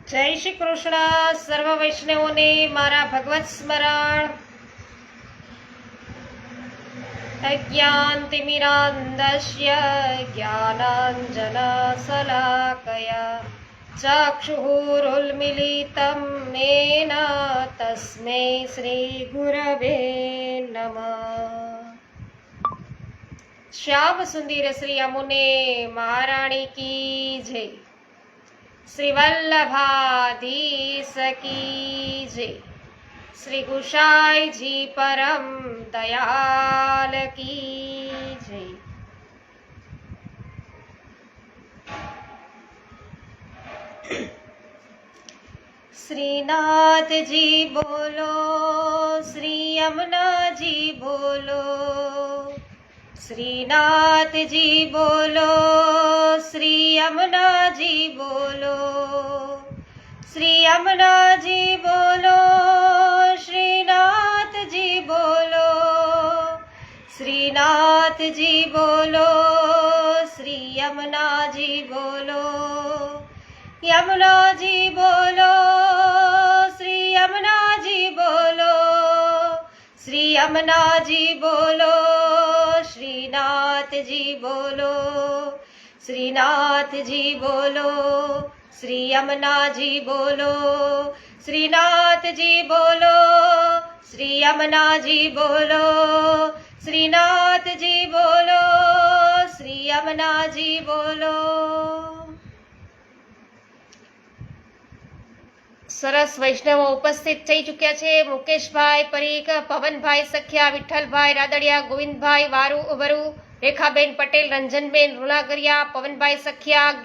જય શ્રી કૃષ્ણ. સર્વ વૈષ્ણવોને મારા ભગવત સ્મરણ. અજ્ઞાનતિમિરાન્ધસ્ય જ્ઞાનાંજનશલાકયા ચક્ષુરુન્મીલિतं येन તસ્मै શ્રી ગુરવે નમઃ. શ્યામ સુંદર શ્રી યમુને મહારાણી કી જય. શ્રી વલ્લભાધીશ કી જય. શ્રી ગુસાઈજી પરમ દયાલ કી જય. શ્રીનાથજી બોલો, શ્રી યમુનાજી બોલો. શ્રીનાથજી બોલો, શ્રી યમુનાજી બોલો. શ્રી યમુનાજી બોલો, શ્રીનાથજી બોલો. શ્રીનાથજી બોલો, શ્રી યમુનાજી બોલો. યમુનાજી બોલો, શ્રી યમુનાજી બોલો. શ્રી યમુનાજી બોલો, શ્રીનાથજી બોલો. શ્રીનાથજી બોલો, શ્રી યમુનાજી બોલો. શ્રીનાથજી બોલો, શ્રી યમુનાજી બોલો. શ્રીનાથજી બોલો, શ્રી યમુનાજી બોલો. સરસ વૈષ્ણવો ઉપસ્થિત થઈ ચૂક્યા છે. મુકેશભાઈ પરીખ, પવનભાઈ સખિયા, વિઠ્ઠલભાઈ રાદડિયા, ગોવિંદભાઈ વારુ વરુ, રેખાબેન પટેલ, રંજનબેન રૂલાગરિયા, પવનભાઈ સખિયા,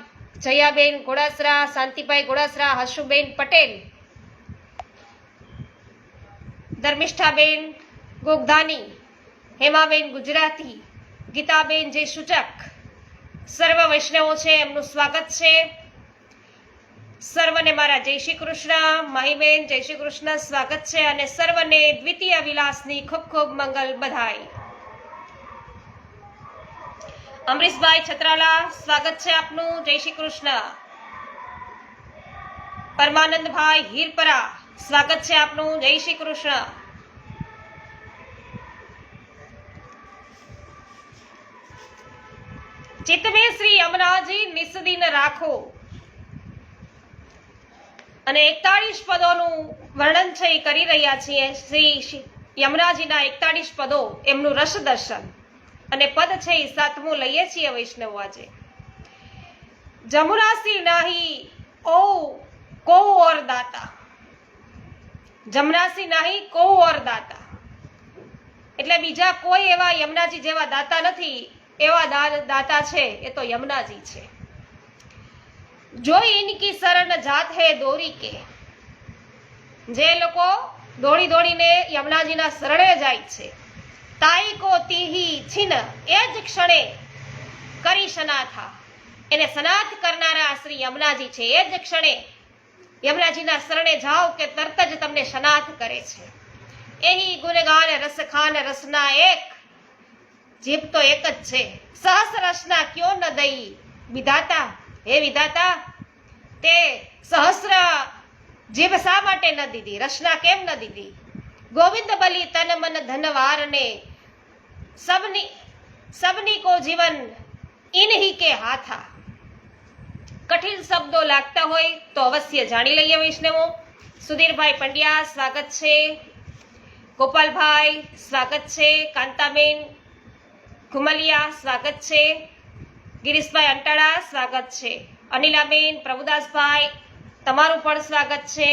જયાબેન ઘોડાસરા, શાંતિભાઈ ઘોડાસરા, હશુબેન પટેલ, ધર્મિષ્ઠાબેન ગોગધાની, હેમાબેન ગુજરાતી, ગીતાબેન જે સૂચક, સર્વ વૈષ્ણવો છે એમનું સ્વાગત છે. સર્વને મારા જય શ્રી કૃષ્ણ. માહીબેન જય શ્રી કૃષ્ણ, સ્વાગત છે. અને સર્વને દ્વિતીય વિલાસની ખૂબ ખૂબ મંગલ બધાઈ. અમરીશભાઈ છત્રાલા, સ્વાગત છે આપનું, જય શ્રી કૃષ્ણ. પરમાનંદભાઈ હીરપરા, સ્વાગત છે આપનું, જય શ્રી કૃષ્ણ. ચિત્તમે શ્રી યમુનાજી નિસ્દિન રાખો અને 41 પદોનું વર્ણન છે એ કરી રહ્યા છીએ. શ્રી યમુનાજીના 41 પદો, એમનું રસ દર્શન. અને પદ છે એ 7મું લઈએ છીએ વૈષ્ણવ આજે. જમુનાસી નાહી ઓ કો ઓર દાતા. જમનાસી નાહી કો ઓર દાતા એટલે બીજા કોઈ એવા યમુનાજી જેવા દાતા નથી. એવા દાતા છે એ તો યમુનાજી છે. જો ઇનકી શરણ જાત હે દોરી કે, જે લોકો દોડી દોડીને યમુનાજીના શરણે જાય છે, તાઈ કો તીહી છીન, એ જ ક્ષણે કરી સનાથા. એને સનાથ કરનારા શ્રી યમુનાજી છે. એ જ ક્ષણે યમુનાજીના શરણે જાઓ કે તરત જ તમને સનાથ કરે છે. એહી ગુણગાન રસ ખાન રસના એક, જીભ તો એક જ છે. સહસ રસના ક્યો ન દઈ વિધાતા. હે વિધાતા, તે સહસ્ર જીભ શા માટે ન દીધી, રચના કેમ ન દીધી? ગોવિંદ બલી તન મન ધનવારને, સબની કો જીવન ઇન્હી કે હાથા. કઠિન શબ્દો લાગતા હોય તો અવશ્ય જાણી લઈએ વૈષ્ણવો. સુધીરભાઈ પંડ્યા, સ્વાગત છે. ગોપાલભાઈ, સ્વાગત છે. કાંતાબેન ઘુમલિયા, સ્વાગત છે. ગિરીશભાઈ અંટાળા, સ્વાગત છે. અનિલાબેન, પ્રભુદાસભાઈ, તમારું પણ સ્વાગત છે.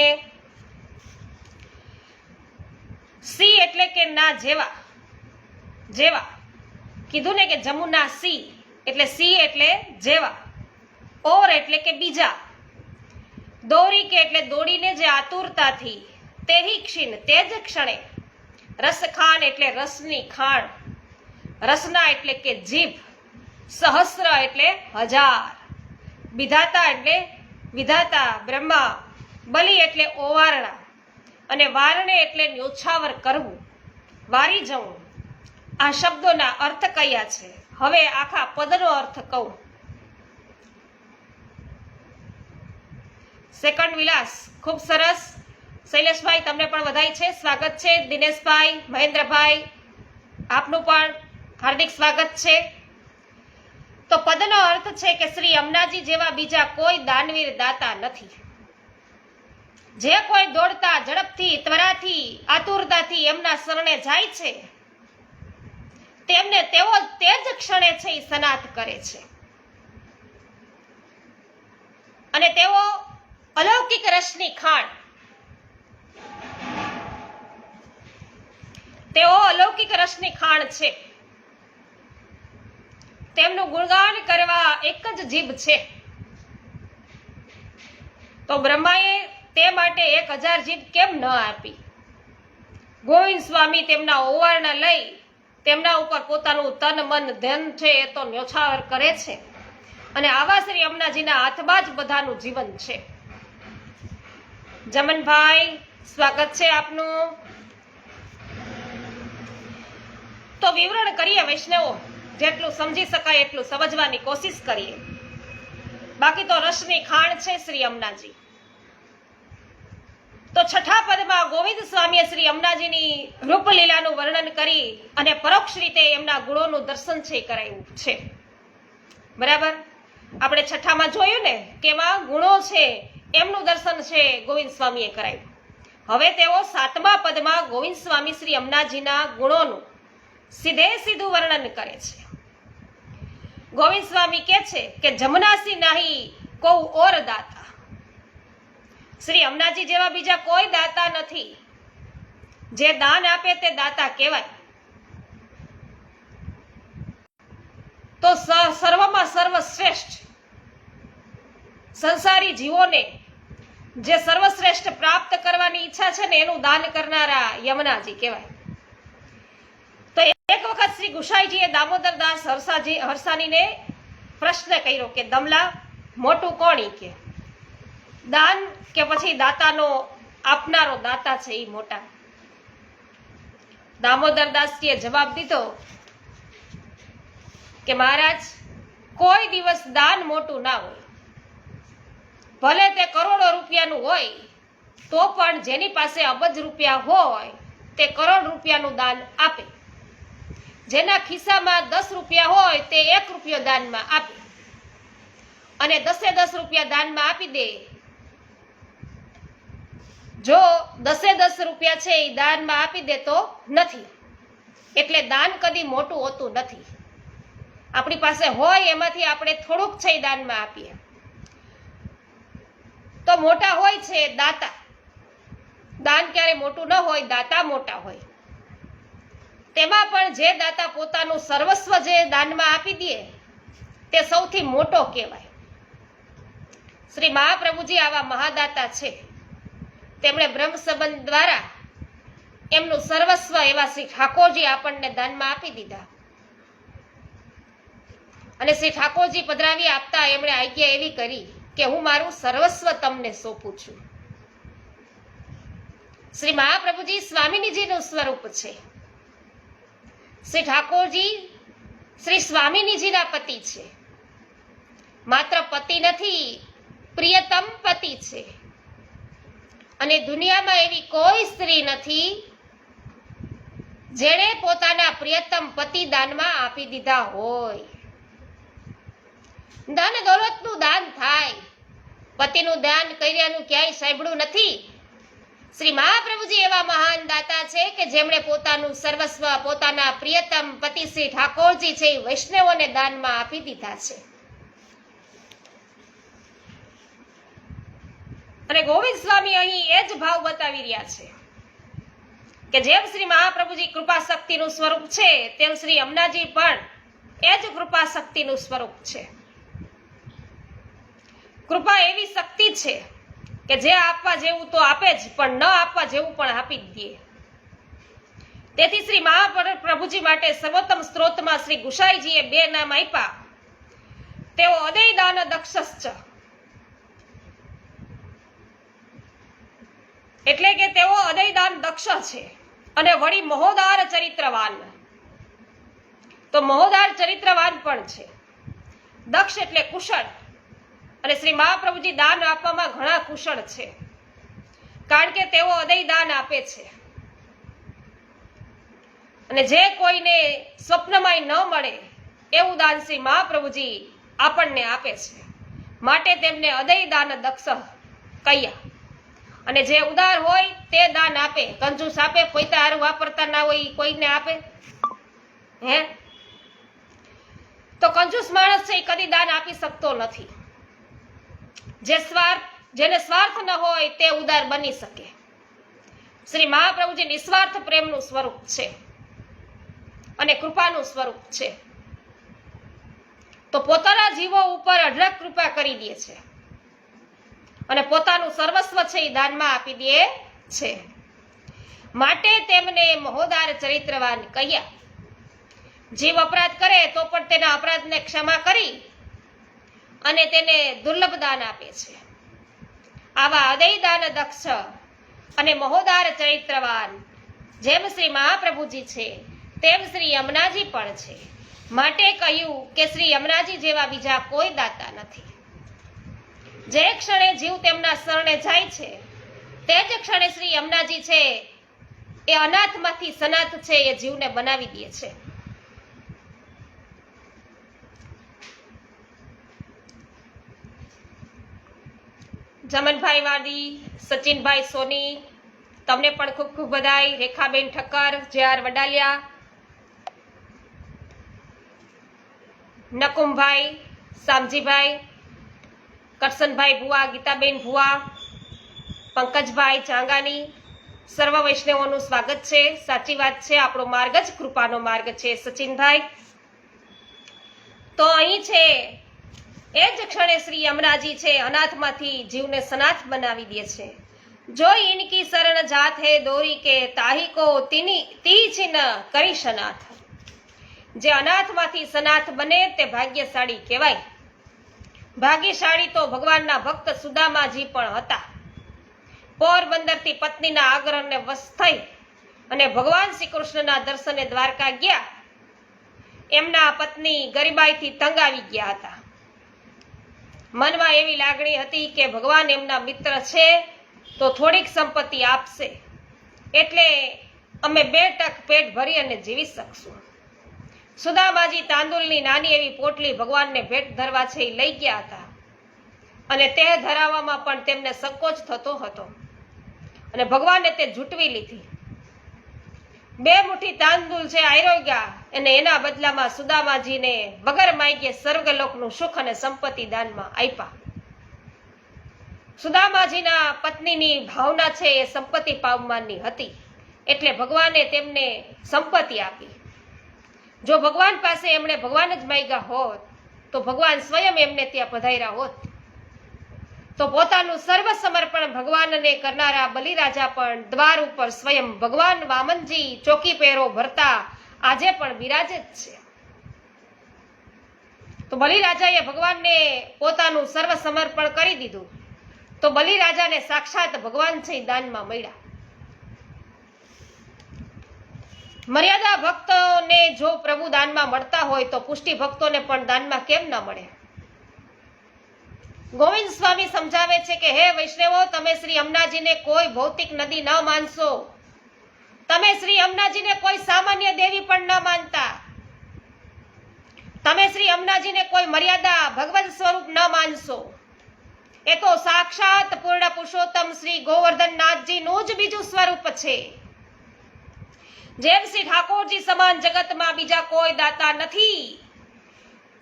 સી એટલે કે ના જેવા. જેવા કીધું ને કે જમુના સી એટલે સી એટલે જેવા. ઓર એટલે કે બીજા. દોરી કે એટલે દોડીને જે આતુરતાથી. તેહી ક્ષીણ તે જ ક્ષણે. રસ ખાન એટલે રસની ખાણ. રસના એટલે કે જીભ. સહસ્ર એટલે 1000. વિધાતા એટલે વિધાતા બ્રહ્મા. બલિ એટલે ઓવારણા. અને વારણે એટલે ન્યોછાવર કરવું, વારી જવું. આ શબ્દોના અર્થ કયા છે? હવે આખા પદનો અર્થ કહું. સેકન્ડ વિલાસ, ખૂબ સરસ. શૈલેષભાઈ, તમને પણ વધાઈ છે, સ્વાગત છે. દિનેશભાઈ, મહેન્દ્રભાઈ, આપનું પણ હાર્દિક સ્વાગત છે. તો પદનો અર્થ છે કે શ્રી યમુનાજી જેવા બીજા કોઈ દાનવીર દાતા નથી. જે કોઈ દોડતા ઝડપથી, ત્વરાથી, આતુરતાથી એમના શરણે જાય છે તેમને તેઓ તે જ ક્ષણે છે એ સનાથ કરે છે. અને તેઓ અલૌકિક રસની ખાણ, તેઓ અલૌકિક રસની ખાણ છે. તેમનું ગુણગાન કરવા એક જ જીભ છે. તો બ્રહ્માએ તે માટે 1000 જીભ કેમ ન આપી? ગોવિંદ સ્વામી તેમના ઓવારણા લઈ તેમના ઉપર પોતાનું તન મન ધન છે એ તો ન્યોછાવર કરે છે. અને આવા શ્રી યમુનાજીના હાથમાં જ બધાનું જીવન છે. જમનભાઈ, સ્વાગત છે આપનું. તો વિવરણ કરીએ વૈષ્ણવો, જેટલું સમજી શકાય એટલું સમજવાની કોશિશ કરીએ. બાકી તો રસની ખાણ છે શ્રી યમુનાજી. તો છઠ્ઠા પદમાં ગોવિંદ સ્વામીએ શ્રી યમુનાજીની રૂપલીલાનું વર્ણન કરી અને પરોક્ષ રીતે એમના ગુણોનું દર્શન છે કરાયું છે. બરાબર, આપણે છઠ્ઠામાં જોયું ને કે એમાં ગુણો છે એમનું દર્શન છે ગોવિંદ સ્વામીએ કરાયું. હવે તેઓ 7મા પદમાં ગોવિંદ સ્વામી શ્રી યમુનાજીના ગુણોનું સીધે સીધું વર્ણન કરે છે. ગોવિંદ સ્વામી કહે છે કે જમુનાસી નાહી કૌ ઓર દાતા. શ્રી યમુનાજી જેવા બીજા કોઈ દાતા નથી. જે દાન આપે તે દાતા કહેવાય. તો સર્વમાં સર્વશ્રેષ્ઠ સંસારી જીવોને જે સર્વશ્રેષ્ઠ પ્રાપ્ત કરવાની ઈચ્છા છે ને એનું દાન કરનારા યમુનાજી કહેવાય. તો એક વખત શ્રી ગુસાઈજીએ દામોદર દાસ હરસાનીને પ્રશ્ન કર્યો કે દમલા, મોટું કોણ કે દાન કે પછી દાતાનો આપનારો દાતા છે એ મોટા? દામોદર દાસજીએ જવાબ દીધો કે મહારાજ, કોઈ દિવસ દાન મોટું ના હોય. ભલે તે કરોડો રૂપિયાનું હોય તો પણ જેની પાસે અબજ રૂપિયા હોય તે કરોડ રૂપિયાનું દાન આપે. જેના ખિસ્સામાં 10 રૂપિયા હોય તે 1 રૂપિયો દાનમાં આપે. અને 10 રૂપિયા દાનમાં આપી દે. જો 10 રૂપિયા છે એ દાનમાં આપી દેતો નથી. એટલે દાન કદી મોટું હોતું નથી. આપણી પાસે હોય એમાંથી આપણે થોડુંક છે એ દાનમાં આપીએ તો મોટા હોય છે દાતા. દાન ક્યારે મોટું ન હોય, દાતા મોટા હોય. તેમાં પણ જે દાતા પોતાનું સર્વસ્વ જે દાનમાં આપી દે તે સૌથી મોટો કહેવાય. શ્રી મહાપ્રભુજી આવા મહાદાતા છે. તેમણે બ્રહ્મ સંબંધ દ્વારા એમનું સર્વસ્વ એવા શ્રી ઠાકોરજી આપણને દાનમાં આપી દીધા. અને શ્રી ઠાકોરજી પધરાવી આપતા એમણે આજ્ઞા એવી કરી કે હું મારું સર્વસ્વ તમને સોંપું છું. શ્રી મહાપ્રભુજી સ્વામિનીજીનું સ્વરૂપ છે. શ્રી ઠાકોરજી શ્રી સ્વામિનીજીના પતિ છે. માત્ર પતિ નથી, પ્રિયતમ પતિ છે. અને દુનિયામાં એવી કોઈ સ્ત્રી નથી જેણે પોતાના પ્રિયતમ પતિ દાનમાં આપી દીધા હોય. ધન દોલતનું દાન થાય, પતિનું દાન કર્યાનું ક્યાંય સાંભળ્યું નથી. શ્રી મહાપ્રભુજી એવા મહાન દાતા છે કે જેમણે પોતાનું સર્વસ્વ પોતાના પ્રિયતમ પતિ શ્રી ઠાકોરજી છે એ વૈષ્ણવોને દાનમાં આપી દીધા છે. અને ગોવિંદ સ્વામી અહીં એ જ ભાવ બતાવી રહ્યા છે કે જેમ શ્રી મહાપ્રભુજી કૃપા શક્તિનું સ્વરૂપ છે તેમ શ્રી યમુનાજી પણ એ જ કૃપા શક્તિનું સ્વરૂપ છે. કૃપા એવી શક્તિ છે કે જે આપવા જેવું તો આપે જ, પણ ન આપવા જેવું પણ આપી જ દે. તેથી શ્રી મહાપ્રભુજી માટે સર્વોત્તમ સ્ત્રોતમાં શ્રી ગુસાઈજીએ 2 નામ આપ્યા. તેઓ અદયદાન દક્ષશ્ચ, એટલે કે તેઓ અદયદાન દક્ષ છે અને વળી મહોદાર ચરિત્રવાન. તો મહોદાર ચરિત્રવાન પણ છે. દક્ષ એટલે કુશળ અને શ્રી મહાપ્રભુજી દાન આપવામાં ઘણા કુશળ છે, કારણ કે તેઓ હૃદય દાન આપે છે. અને જે કોઈને સ્વપ્નમાંય ન મળે એવું દાન શ્રી મહાપ્રભુજી આપણને આપે છે. માટે તેમને હૃદય દાન દક્ષ કહ્યા. અને જે ઉદાર હોય તે દાન આપે. કંજૂસ આપે, પોતે હારું વાપરતા ના હોય કોઈને આપે? હે? તો કંજૂસ માણસ છે એ કદી દાન આપી શકતો નથી. જેને સ્વાર્થ ન હોય તે ઉદાર બની શકે. શ્રી મહાપ્રભુજી નિસ્વાર્થ પ્રેમનું સ્વરૂપ છે અને કૃપાનું સ્વરૂપ છે. તો પોતાના જીવો ઉપર અઢળક કૃપા કરી દે છે અને પોતાનું સર્વસ્વ છે એ દાનમાં આપી દે છે. માટે તેમને મહોદાર ચરિત્રવાન કહ્યા. જીવ અપરાધ કરે તો પણ તેના અપરાધને ક્ષમા કરી અને તેને દુર્લભ દાન આપે છે. આવા હૃદય દાન દક્ષ અને મહોદાર ચરિત્રવાન જેમ શ્રી મહાપ્રભુજી છે તેમ શ્રી યમુનાજી પણ છે. માટે કહ્યું કે શ્રી યમુનાજી જેવા બીજા કોઈ દાતા નથી. જે ક્ષણે જીવ તેમના શરણે જાય છે તે જ ક્ષણે શ્રી યમુનાજી છે એ અનાથમાંથી સનાથ છે એ જીવને બનાવી દે છે. જમનભાઈ વાદી, સચિનભાઈ સોની, તમને પણ ખૂબ ખૂબ બધાઈ. રેખાબેન ઠક્કર, જે.આર. વડાલિયા, નકુમભાઈ, શામજીભાઈ, કરશનભાઈ ભુવા, ગીતાબેન ભુવા, પંકજભાઈ ચાંગાની, સર્વ વૈષ્ણવોનું સ્વાગત છે. સાચી વાત છે, આપણો માર્ગ જ કૃપાનો માર્ગ છે સચિનભાઈ. તો અહીં છે એ જ ક્ષણે શ્રી યમુનાજી છે અનાથમાંથી જીવને સનાથ બનાવી દે છે. જો ઇનકી શરણ જાત હે દોરી કે તાહી કો તી છિન કરી સનાથ. જે અનાથમાંથી સનાથ બને તે ભાગ્યશાળી કહેવાય. ભાગ્યશાળી તો ભગવાનના ભક્ત સુદામાજી પણ હતા. પોરબંદરથી પત્નીના આગ્રહને વશ થઈ અને ભગવાન શ્રી કૃષ્ણના દર્શને દ્વારકા ગયા. એમના પત્ની ગરીબાઈથી તંગ આવી ગયા હતા. મનમાં એવી લાગણી હતી કે ભગવાન એમના મિત્ર છે તો થોડીક સંપત્તિ આપશે એટલે અમે 2 ટક પેટ ભરી અને જીવી શકશું. સુદામાજી તાંદુલની નાની એવી પોટલી ભગવાનને ભેટ ધરવા છે એ લઈ ગયા હતા અને તે ધરાવવામાં પણ તેમને સંકોચ થતો હતો અને ભગવાને તે ઝૂંટવી લીધી. 2 મુઠ્ઠી તાંદુલ છે આરોગ્યા અને એના બદલામાં સુદામાજીને વગર માગ્યે સ્વર્ગલોકનું સુખ અને સંપત્તિ દાનમાં આપ્યા. સુદામાજીના પત્નીની ભાવના છે એ સંપત્તિ પામવાની હતી એટલે ભગવાને તેમને સંપત્તિ આપી. જો ભગવાન પાસે એમણે ભગવાન જ માગ્યા હોત તો ભગવાન સ્વયં એમને ત્યાં પધાર્યા હોત. તો પોતાનું સર્વ સમર્પણ ભગવાનને કરનારા બલિરાજા પણ દ્વાર ઉપર સ્વયં ભગવાન વામનજી ચોકી પહેરો ભરતા આજે પણ બિરાજે જ છે. તો બલિરાજાએ ભગવાનને પોતાનું સર્વ સમર્પણ કરી દીધું તો બલિરાજાને સાક્ષાત ભગવાન છે દાનમાં મળ્યા. મર્યાદા ભક્તોને જો પ્રભુ દાનમાં મળતા હોય તો પુષ્ટિ ભક્તોને પણ દાનમાં કેમ ન મળે? ગોવિંદ સ્વામી સમજાવે છે કે હે વૈષ્ણવો, તમે શ્રી યમુનાજીને કોઈ ભૌતિક નદી ન માનશો. તમે શ્રી યમુનાજીને કોઈ સામાન્ય દેવી પણ ન માનતા. તમે શ્રી યમુનાજીને કોઈ મર્યાદા ભગવત સ્વરૂપ ન માનશો. એ તો સાક્ષાત પૂર્ણ પુરુષોત્તમ શ્રી ગોવર્ધનનાથજીનું જ બીજું સ્વરૂપ છે. જેમ શ્રી ઠાકોરજી સમાન જગતમાં બીજા કોઈ દાતા નથી,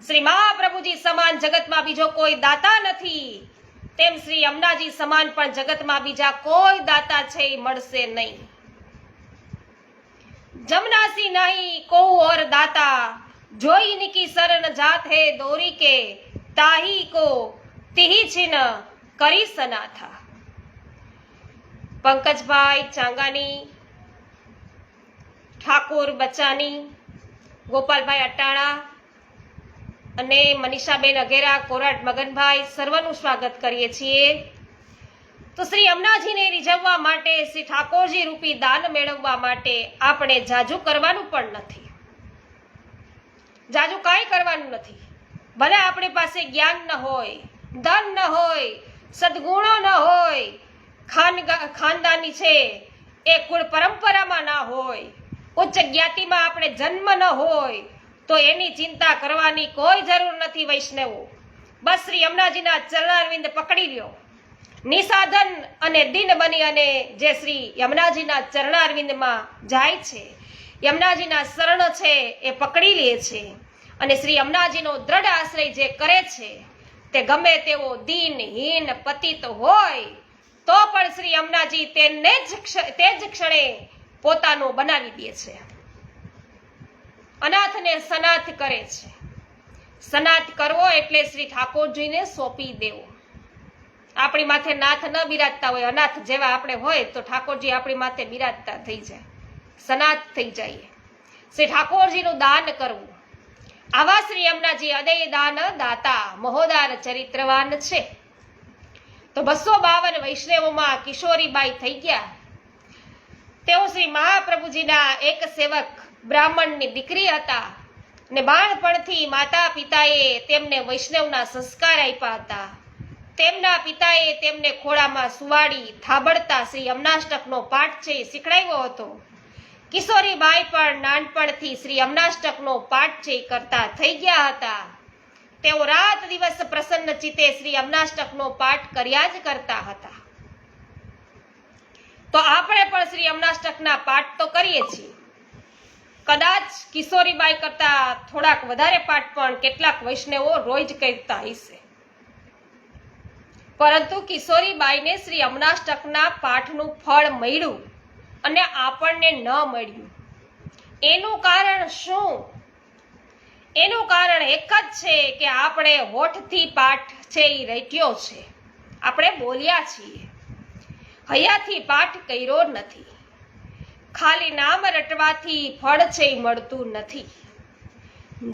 શ્રી મહાપ્રભુજી સમાન જગતમાં બીજો કોઈ દાતા નથી, તેમ શ્રી યમુનાજી સમાન પણ જગતમાં બીજા કોઈ દાતા છે એ મળશે નહીં. જમનાસી નહીં કો ઓર દાતા, જો ઇનકી શરણ જાત હે દોરી કે તાહી કો તિહી છિન કરી સનાથા. પંકજભાઈ ચાંગાની, ઠાકોર બચાની, ગોપાલભાઈ અટાણા અને મનીષાબેન અઘેરા, કોરાટ મગનભાઈ, સર્વનું સ્વાગત કરીએ છીએ. તો શ્રી યમુનાજીને રીઝવવા માટે, શ્રી ઠાકોરજી રૂપી દાન મેળવવા માટે આપણે જાજુ કરવાનું પણ નથી. જાજુ કાંઈ કરવાનું નથી. ભલે આપણી પાસે જ્ઞાન ન હોય, ધન ન હોય, સદગુણો ન હોય, ખાનદાની છે એ કુળ પરંપરામાં ના હોય, ઉચ્ચ જ્ઞાતિમાં આપણે જન્મ ન હોય, તો એની ચિંતા કરવાની કોઈ જરૂર નથી વૈષ્ણવો. બસ શ્રી યમુનાજીના ચરણારવિંદ પકડી લ્યો. નિસાધન અને દિન બની અને જે શ્રી યમુનાજીના ચરણારવિંદમાં જાય છે, યમુનાજીના શરણ છે એ પકડી લે છે અને શ્રી યમુનાજીનો દ્રઢ આશ્રય જે કરે છે, તે ગમે તેવો દીનહીન પતિત હોય તો પણ શ્રી યમુનાજી તે જ ક્ષણે પોતાનું બનાવી દે છે. અનાથને સનાથ કરે છે. સનાથ કરવો એટલે શ્રી ઠાકોરજીને સોંપી દેવો. આપણી માથે નાથ ન બિરાજતા હોય, અનાથ જેવા આપણે હોય, તો ઠાકોરજી આપણી માથે બિરાજતા થઈ જાય, સનાથ થઈ જાય. શ્રી ઠાકોરજીનું દાન કરવું. આવા શ્રી યમુનાજી અદય દાન દાતા મહોદાર ચરિત્રવાન છે. તો 252 વૈષ્ણવોમાં કિશોરીબાઈ થઈ ગયા. તેઓ શ્રી મહાપ્રભુજીના એક સેવક બ્રાહ્મણની દીકરી હતા ને બાળપણથી માતા પિતાએ તેમને વૈષ્ણવના સંસ્કાર આપ્યા હતા. તેમના પિતાએ તેમને ખોળામાં સુવાડી થાબડતા શ્રી યમુનાષ્ટકનો પાઠ છે એ શીખડાવ્યો હતો. કિશોરીબાઈ પણ નાનપણથી શ્રી યમુનાષ્ટકનો પાઠ છે કરતા થઈ ગયા હતા. તેઓ રાત દિવસ પ્રસન્ન ચિત્તે શ્રી યમુનાષ્ટકનો પાઠ કર્યા જ કરતા હતા. તો આપણે પણ શ્રી યમુનાષ્ટકના પાઠ તો કરીએ છીએ. કદાચ કિશોરીબાઈ કરતા થોડાક વધારે પાઠ પણ કેટલાક વૈષ્ણવો રોજ કરતા હશે, પરંતુ કિશોરીબાઈને શ્રી યમુનાષ્ટકના પાઠનું ફળ મળ્યું અને આપણને ન મળ્યું. એનું કારણ શું? એનું કારણ એક જ છે કે આપણે હોઠથી પાઠ છે એ રટ્યો છે, આપણે બોલ્યા છીએ, હૈયાથી પાઠ કર્યો નથી. ખાલી નામ રટવાથી ફળ છે એ મળતું નથી.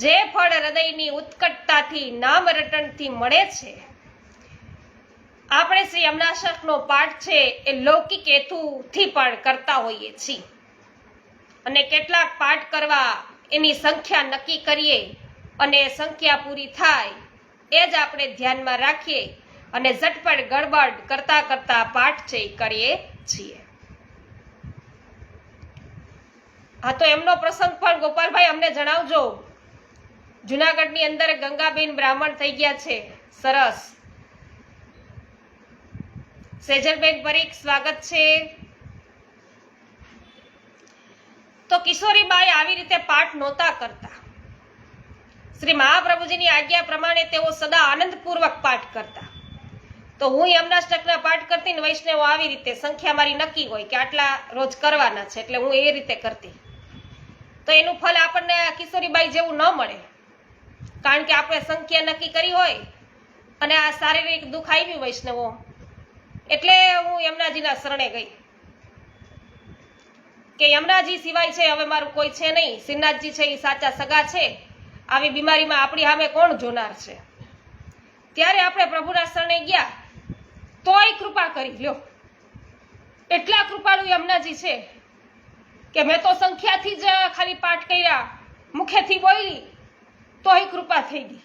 જે ફળ હૃદયની ઉત્કટતાથી નામ રટણથી મળે છે, આપણે શ્રી યમુનાષ્ટકનો પાઠ છે એ લૌકિક હેતુથી પણ કરતા હોઈએ છીએ. અને કેટલાક પાઠ કરવા એની સંખ્યા નક્કી કરીએ અને સંખ્યા પૂરી થાય એ જ આપણે ધ્યાનમાં રાખીએ અને ઝટપટ ગડબડ કરતા કરતા પાઠ છે એ કરીએ છીએ. હા, તો એમનો પ્રસંગ પણ ગોપાલભાઈ અમને જણાવજો. જુનાગઢની અંદર ગંગાબેન બ્રાહ્મણ થઈ ગયા છે, સરસ. સેજલબેન પરીખ સ્વાગત છે. તો કિશોરીબાઈ આવી રીતે પાઠ નહોતા કરતા. શ્રી મહાપ્રભુજીની આજ્ઞા પ્રમાણે તેઓ સદા આનંદપૂર્વક પાઠ કરતા. તો હું યમુનાષ્ટકના પાઠ કરતી ને વૈષ્ણવો આવી રીતે સંખ્યા મારી નક્કી હોય કે આટલા રોજ કરવાના છે, એટલે હું એ રીતે કરતી. તો એનું ફળ આપણને કિશોરીબાઈ જેવું ન મળે, કારણ કે આપણે સંખ્યા નક્કી કરી હોય અને આ શારીરિક દુઃખ આવ્યું વૈષ્ણવો, એટલે હું યમુનાજીના શરણે ગઈ કે યમુનાજી સિવાય છે હવે મારું કોઈ છે નહીં. શ્રીનાથજી છે એ સાચા સગા છે, આવી બીમારીમાં આપણી સામે કોણ જોનાર છે? ત્યારે આપણે પ્રભુના શરણે ગયા તોય કૃપા કરી લ્યો. એટલા કૃપાળુ યમુનાજી છે કે મેં તો સંખ્યાથી જ ખાલી પાઠ કર્યા, મુખેથી બોલી તોય કૃપા થઈ ગઈ.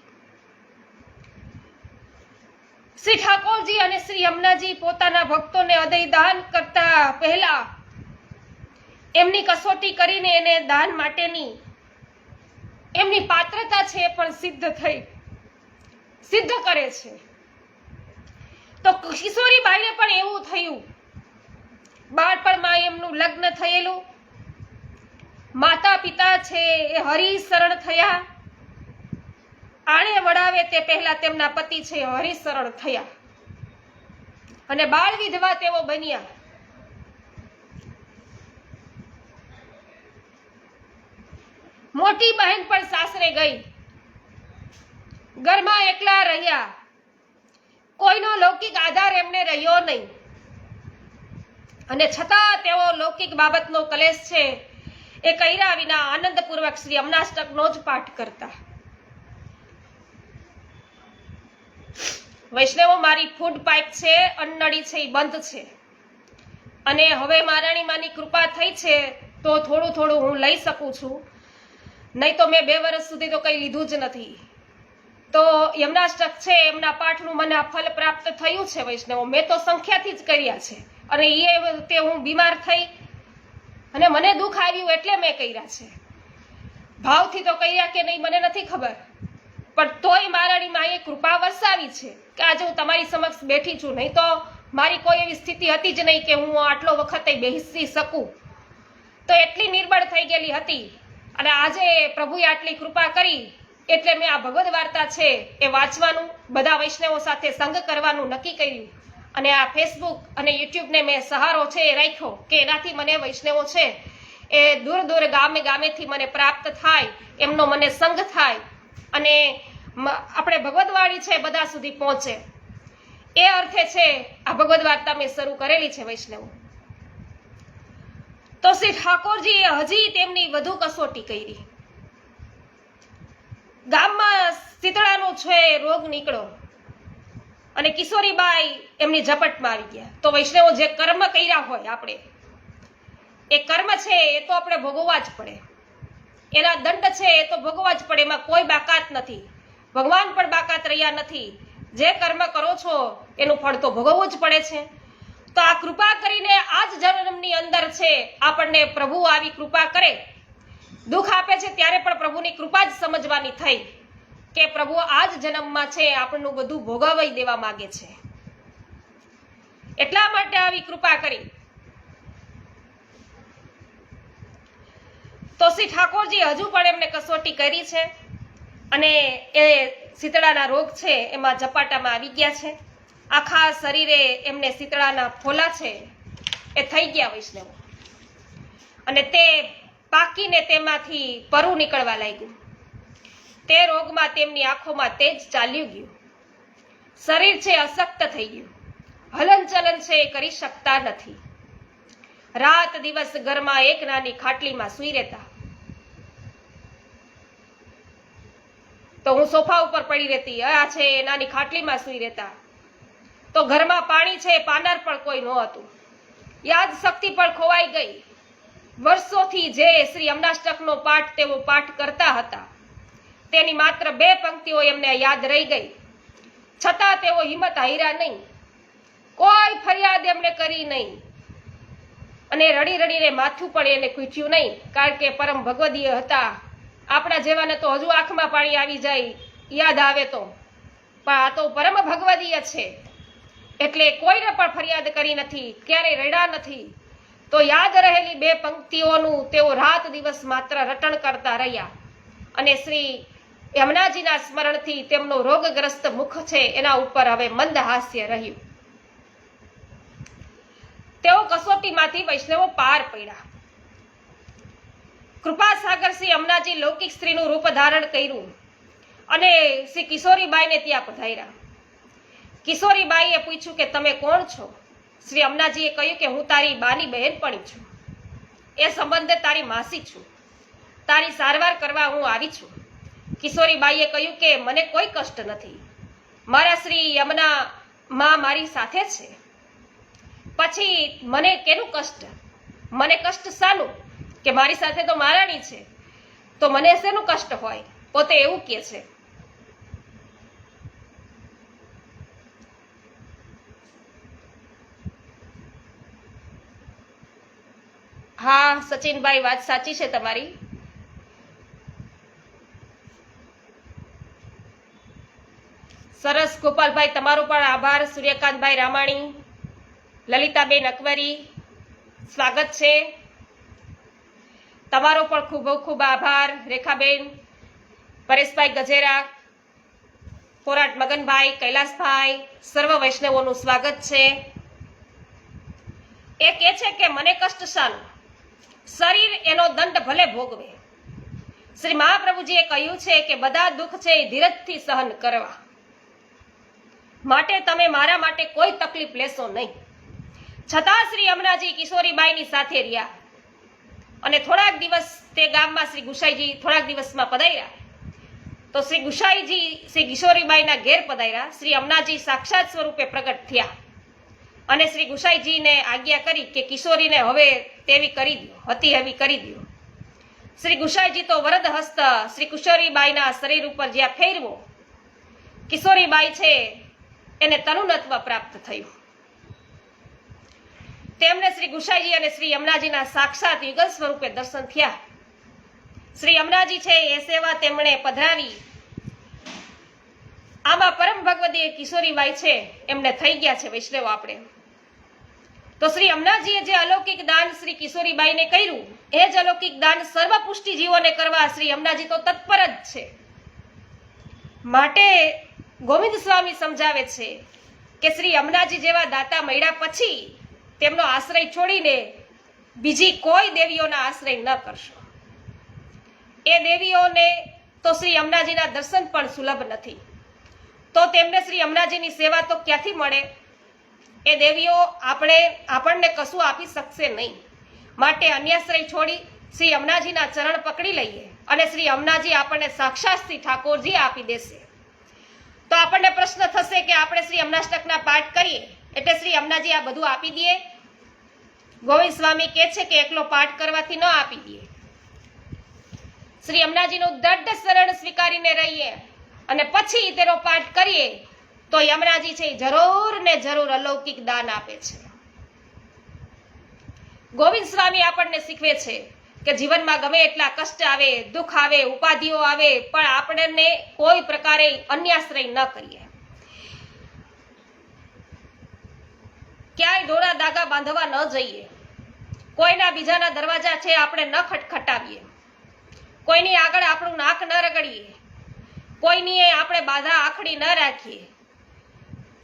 શ્રી ઠાકોરજી અને શ્રી યમુનાજી પોતાના ભક્તોને હૃદય દાન કરતા પહેલા એમની કસોટી કરીને એને દાન માટેની એમની પાત્રતા છે એ પણ સિદ્ધ કરે છે. તો કિશોરીબાઈને પણ એવું થયું. બાળપણમાં એમનું લગ્ન થયેલું, માતા પિતા છે એ હરિશરણ થયા, આણે વડાવે તે પહેલા તેમના પતિ છે હરિશરણ થયા અને બાળ વિધવા તેઓ બન્યા. મોટી બહેન પણ સાસરે ગઈ, ઘરમાં એકલા રહ્યા, કોઈનો લૌકિક આધાર એમને રહ્યો નહીં અને છતાં તેઓ લૌકિક બાબતનો કલેશ છે એ કર્યા વિના આનંદપૂર્વક શ્રી યમુનાષ્ટકનો જ પાઠ કરતા. વૈષ્ણવો, મારી ફૂડ પાઇપ છે, અન્નળી છે એ બંધ છે અને હવે મહારાણી માની કૃપા થઈ છે તો થોડું થોડું હું લઈ શકું છું, નહીં તો મેં 2 વર્ષ સુધી તો કંઈ લીધું જ નથી. તો યમનાષ્ટક છે એમના પાઠનું મને આ ફલ પ્રાપ્ત થયું છે વૈષ્ણવો. મેં તો સંખ્યાથી જ કર્યા છે, અને એ તે હું બીમાર થઈ અને મને દુઃખ આવ્યું એટલે મેં કર્યા છે. ભાવથી તો કર્યા કે નહીં મને નથી ખબર, પણ તોય મારાની માએ કૃપા વરસાવી છે કે આજે હું તમારી સમક્ષ બેઠી છું. નહીં તો મારી કોઈ એવી સ્થિતિ હતી જ નહીં કે હું આટલો વખત બેસી શકું. તો એટલી નિર્બળ થઈ ગયેલી હતી, અને આજે પ્રભુએ આટલી કૃપા કરી એટલે મેં આ ભગવદ વાર્તા છે એ વાંચવાનું, બધા વૈષ્ણવો સાથે સંગ કરવાનું નક્કી કર્યું. અને આ ફેસબુક અને યુટ્યુબને મેં સહારો છે એ રાખ્યો કે એનાથી મને વૈષ્ણવો છે એ દૂર દૂર ગામે ગામેથી મને પ્રાપ્ત થાય, એમનો મને સંગ થાય, અને આપણે ભગવદ વાણી છે બધા સુધી પહોંચે. એ અર્થે છે આ ભગવદ વાર્તા મેં શરૂ કરેલી છે વૈષ્ણવો. તો શ્રી ઠાકોરજીએ હજી તેમની વધુ કસોટી કરી. ગામમાં શીતળાનો છે રોગ નીકળ્યો અને કિશોરીબાઈ એમની ઝપટમાં આવી ગયા. તો વૈષ્ણવો જે કર્મ કર્યા હોય આપણે, એ કર્મ છે એ તો આપણે ભોગવવા જ પડે, એના દંડ છે એ તો ભોગવવા જ પડે, એમાં કોઈ બાકાત નથી. ભગવાન પણ બાકાત રહ્યા નથી. જે કર્મ કરો છો એનું ફળ તો ભોગવવું જ પડે છે. તો આ કૃપા કરીને આ જ જન્મની અંદર છે આપણને પ્રભુ આવી કૃપા કરે, દુઃખ આપે છે ત્યારે પણ પ્રભુની કૃપા જ સમજવાની થઈ કે પ્રભુ આ જ જન્મમાં છે આપણનું બધું ભોગવાઈ દેવા માંગે છે, એટલા માટે આવી કૃપા કરી. તો શ્રી ઠાકોરજી હજુ પણ એમને કસોટી કરી છે, અને એ શીતળાના રોગ છે એમાં ઝપાટામાં આવી ગયા છે. આખા શરીરે એમને શીતળાના ફોલા છે એ થઈ ગયા વૈષ્ણવો, અને તે પાકીને તેમાંથી પરું નીકળવા લાગ્યું. તે રોગમાં તેમની આંખોમાં તેજ ચાલ્યું ગયું. શરીર છે અશક્ત થઈ ગયું, હલન ચલન છે એ કરી શકતા નથી. રાત દિવસ ઘરમાં એક નાની ખાટલીમાં સૂઈ રહેતા. તો હું સોફા ઉપર પડી રહેતી, આ છે નાની ખાટલીમાં સૂઈ રહેતા. તો ઘરમાં પાણી છે પાનાર પણ કોઈ ન હતું. યાદ શક્તિ પણ ખોવાઈ ગઈ. વર્ષોથી જે શ્રી યમનાષ્ટકનો પાઠ તેઓ પાઠ કરતા હતા તેની માત્ર 2 પંક્તિઓ એમને યાદ રહી ગઈ. છતાં તેઓ હિંમત હાર્યા નહીં, કોઈ ફરિયાદ એમને કરી નહીં, અને રડી રડીને માથું પણ એને કૂટ્યું નહીં, કારણ કે પરમ ભગવદીય હતા. આપણા જેવાને તો હજુ આંખમાં પાણી આવી જાય યાદ આવે તો, પણ આ તો પરમ ભગવદીય છે એટલે કોઈને પણ ફરિયાદ કરી નથી, ક્યારેય રડ્યા નથી. તો યાદ રહેલી 2 પંક્તિઓનું તેઓ રાત દિવસ માત્ર રટણ કરતા રહ્યા, અને શ્રી યમુનાજીના સ્મરણથી તેમનો રોગગ્રસ્ત મુખ છે એના ઉપર હવે મંદ હાસ્ય રહ્યું. તેઓ કસોટીમાંથી વૈષ્ણવો પાર પડ્યા. કૃપાસાગર શ્રી યમુનાજી લૌકિક સ્ત્રીનું રૂપ ધારણ કર્યું અને શ્રી કિશોરીબાઈને ત્યાં પધાર્યા. કિશોરીબાઈએ પૂછ્યું કે તમે કોણ છો? શ્રી યમુનાજીએ કહ્યું કે હું તારી બાની બહેનપણી છું, એ સંબંધે તારી માસી છું, તારી સારવાર કરવા હું આવી છું. કિશોરીબાઈએ કહ્યું કે મને કોઈ કષ્ટ નથી, મારા શ્રી યમુના માં મારી સાથે છે, પછી મને કેનું કષ્ટ? મને કષ્ટ શાનું કે મારી સાથે તો મહારાણી છે, તો મને શેનું કષ્ટ હોય? પોતે એવું કહે છે. હા સચિનભાઈ, વાત સાચી છે તમારી. સરસ ગોપાલભાઈ, તમારો પણ આભાર. સૂર્યકાંતભાઈ રામાણી, લલિતાબેન અકબરી, સ્વાગત છે તમારો પણ ખૂબ ખૂબ આભાર. રેખાબેન, પરેશભાઈ ગજેરા, કોરાટ મગનભાઈ, કૈલાસભાઈ, સર્વ વૈષ્ણવોનું સ્વાગત છે. એ કહે છે કે મને કષ્ટ શાનું? શરીર એનો દંડ ભલે ભોગવે. શ્રી મહાપ્રભુજીએ કહ્યું છે કે બધા દુઃખ છે એ ધીરજથી સહન કરવા માટે તમે મારા માટે કોઈ તકલીફ લેશો નહીં. છતાં શ્રી યમુનાજી કિશોરીબાઈની સાથે રહ્યા, અને થોડાક દિવસ તે ગામમાં શ્રી ગુસાઈજી થોડાક દિવસમાં પધાર્યા. તો શ્રી ગુસાઈજી શ્રી કિશોરીબાઈના ઘેર પધાર્યા. શ્રી યમુનાજી સાક્ષાત સ્વરૂપે પ્રગટ થયા અને શ્રી ગુસાઈજીને આજ્ઞા કરી કે કિશોરીને હવે તેવી કરી દો, હતી એવી કરી દો. શ્રી ગુસાઈજી તો વરદ હસ્ત શ્રી કિશોરીબાઈના શરીર ઉપર જ્યાં ફેરવો કિશોરીબાઈ છે એને તરુણત્વ પ્રાપ્ત થયું. તેમને શ્રી ગુસાઈજી અને શ્રી યમુનાજીના સાક્ષાત યુગલ સ્વરૂપે દર્શન થયા. શ્રી યમુનાજી છે એ સેવા તેમણે પધરાવી. આમાં પરમ ભગવતી કિશોરીબાઈ છે એમને થઈ ગયા છે વૈષ્ણવ આપણે. તો શ્રી યમુનાજીએ જે અલૌકિક દાન શ્રી કિશોરીબાઈને કર્યું એ જ અલૌકિક દાન સર્વપુષ્ટિ જીવોને કરવા શ્રી યમુનાજી તો તત્પર જ છે. માટે ગોવિંદ સ્વામી સમજાવે છે કે શ્રી યમુનાજી જેવા દાતા મળ્યા પછી તેમનો આશ્રય છોડીને બીજી કોઈ દેવીઓના આશ્રય ન કરશો. એ દેવીઓને તો શ્રી યમુનાજીના દર્શન પણ સુલભ નથી. તો તેમને શ્રી યમુનાજીની સેવા તો ક્યાંથી મળે? એ દેવીઓ આપણને કશું આપી શકશે નહીં. માટે અન્યાશ્રય છોડી શ્રી યમુનાજીના ચરણ પકડી લઈએ અને શ્રી યમુનાજી આપણને સાક્ષાત શ્રી ઠાકોરજી આપી દેશે. તો આપણને પ્રશ્ન થશે કે આપણે શ્રી યમુનાષ્ટકના પાઠ કરીએ એટલે શ્રી યમુનાજી આ બધું આપી દે? ગોવિંદ સ્વામી કહે છે કે એકલો પાઠ કરવાથી ન આપી દે. શ્રી યમુનાજીનું દ્રઢ શરણ સ્વીકારીને રહીએ અને પછી તેનો પાઠ કરીએ તો યમુનાજી છે જરૂર ને જરૂર અલૌકિક દાન આપે છે. ગોવિંદ સ્વામી આપણને શીખવે છે કે જીવનમાં ગમે એટલા કષ્ટ આવે, દુઃખ આવે, ઉપાધિઓ આવે, પણ આપણને કોઈ પ્રકારે અન્યાશ્રય ન કરીએ. ક્યાંય દોડા દાગા બાંધવા ન જઈએ. કોઈના બીજાના દરવાજા છે આપણે ન ખટખટાવીએ. કોઈની આગળ આપણું નાક ન રગડીએ. કોઈની આપણે બાધા આખડી ન રાખીએ.